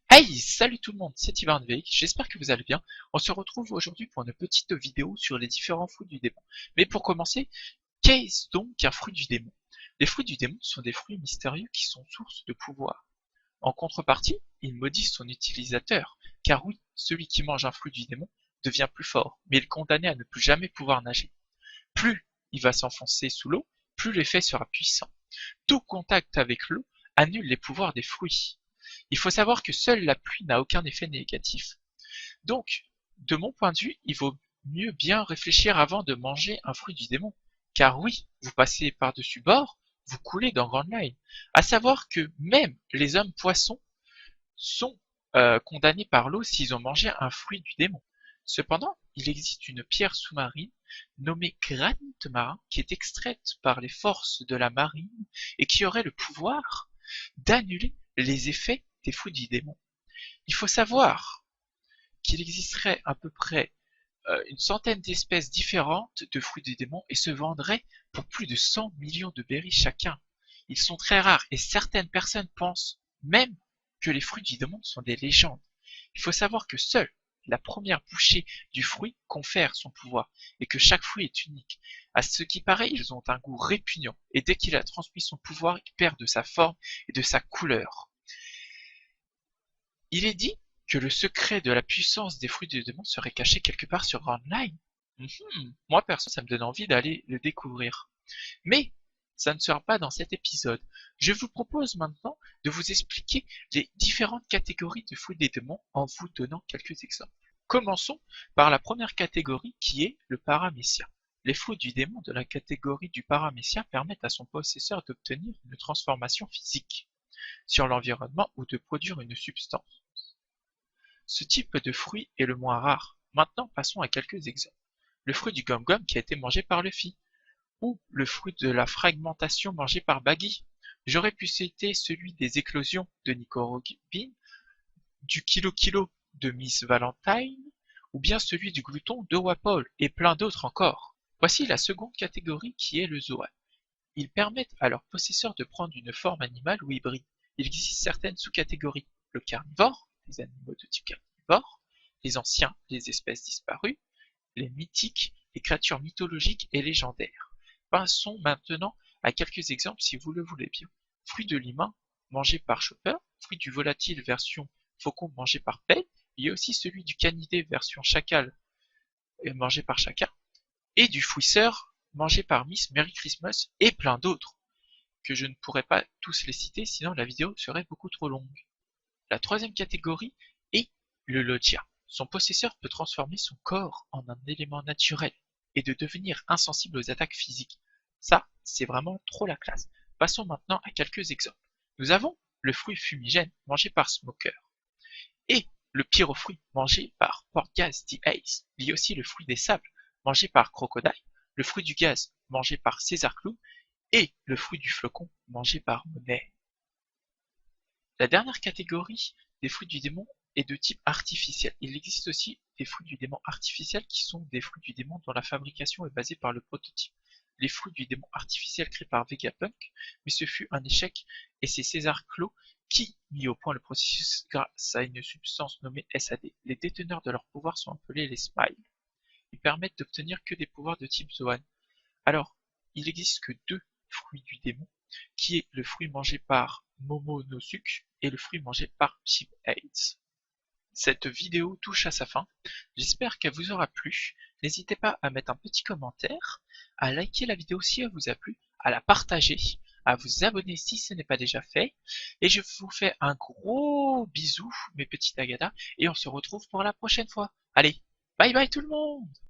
Hey, salut tout le monde, c'est Ivan Veik, j'espère que vous allez bien. On se retrouve aujourd'hui pour une petite vidéo sur les différents fruits du démon. Mais pour commencer, qu'est-ce donc un fruit du démon? Les fruits du démon sont des fruits mystérieux qui sont source de pouvoir. En contrepartie, ils maudissent son utilisateur, car oui, celui qui mange un fruit du démon devient plus fort, mais il est condamné à ne plus jamais pouvoir nager. Plus il va s'enfoncer sous l'eau, plus l'effet sera puissant. Tout contact avec l'eau annule les pouvoirs des fruits. Il faut savoir que seule la pluie n'a aucun effet négatif. Donc, de mon point de vue, il vaut mieux bien réfléchir avant de manger un fruit du démon. Car oui, vous passez par-dessus bord, vous coulez dans Grand Line. À savoir que même les hommes poissons sont condamnés par l'eau s'ils ont mangé un fruit du démon. Cependant, il existe une pierre sous-marine nommée granit marin qui est extraite par les forces de la marine et qui aurait le pouvoir d'annuler les effets des fruits du démon. Il faut savoir qu'il existerait à peu près une centaine d'espèces différentes de fruits du démon et se vendraient pour plus de 100 millions de berries chacun. Ils sont très rares et certaines personnes pensent même que les fruits du démon sont des légendes. Il faut savoir que seule la première bouchée du fruit confère son pouvoir et que chaque fruit est unique. À ce qui paraît, ils ont un goût répugnant et dès qu'il a transmis son pouvoir, il perd de sa forme et de sa couleur. Il est dit que le secret de la puissance des fruits du démon serait caché quelque part sur Grand Line. Moi perso, ça me donne envie d'aller le découvrir. Mais ça ne sera pas dans cet épisode. Je vous propose maintenant de vous expliquer les différentes catégories de fruits des démons en vous donnant quelques exemples. Commençons par la première catégorie qui est le paramécia. Les fruits du démon de la catégorie du paramécia permettent à son possesseur d'obtenir une transformation physique sur l'environnement ou de produire une substance. Ce type de fruit est le moins rare. Maintenant, passons à quelques exemples. Le fruit du gom-gom qui a été mangé par Luffy, ou le fruit de la fragmentation mangé par Baggy. J'aurais pu citer celui des éclosions de Nico Robin, du Kilo de Miss Valentine, ou bien celui du glouton de Wapol, et plein d'autres encore. Voici la seconde catégorie qui est le zoan. Ils permettent à leurs possesseurs de prendre une forme animale ou hybride. Il existe certaines sous-catégories. Le carnivore, les animaux de type carnivore, les anciens, les espèces disparues, les mythiques, les créatures mythologiques et légendaires. Passons maintenant à quelques exemples si vous le voulez bien. Fruit de limain mangé par Chopper, fruit du volatile version faucon mangé par Pell, il y a aussi celui du canidé version chacal mangé par Chaka, et du fouisseur mangé par Miss Merry Christmas et plein d'autres, que je ne pourrais pas tous les citer sinon la vidéo serait beaucoup trop longue. La troisième catégorie est le Logia. Son possesseur peut transformer son corps en un élément naturel et de devenir insensible aux attaques physiques. Ça, c'est vraiment trop la classe. Passons maintenant à quelques exemples. Nous avons le fruit fumigène mangé par Smoker et le pyrofruit mangé par Portgas the Ace. Il y a aussi le fruit des sables mangé par Crocodile, le fruit du gaz mangé par César Clown et le fruit du flocon mangé par Monet. La dernière catégorie des fruits du démon est de type artificiel. Il existe aussi des fruits du démon artificiels qui sont des fruits du démon dont la fabrication est basée par le prototype. Les fruits du démon artificiels créés par Vegapunk, mais ce fut un échec et c'est César Clos qui mit au point le processus grâce à une substance nommée SAD. Les déteneurs de leur pouvoir sont appelés les Smiles. Ils permettent d'obtenir que des pouvoirs de type Zoan. Alors, il n'existe que deux fruits du démon, qui est le fruit mangé par Momonosuke et le fruit mangé par Chip Aids. Cette vidéo touche à sa fin, j'espère qu'elle vous aura plu, n'hésitez pas à mettre un petit commentaire, à liker la vidéo si elle vous a plu, à la partager, à vous abonner si ce n'est pas déjà fait, et je vous fais un gros bisou mes petits agadas, et on se retrouve pour la prochaine fois. Allez, bye bye tout le monde!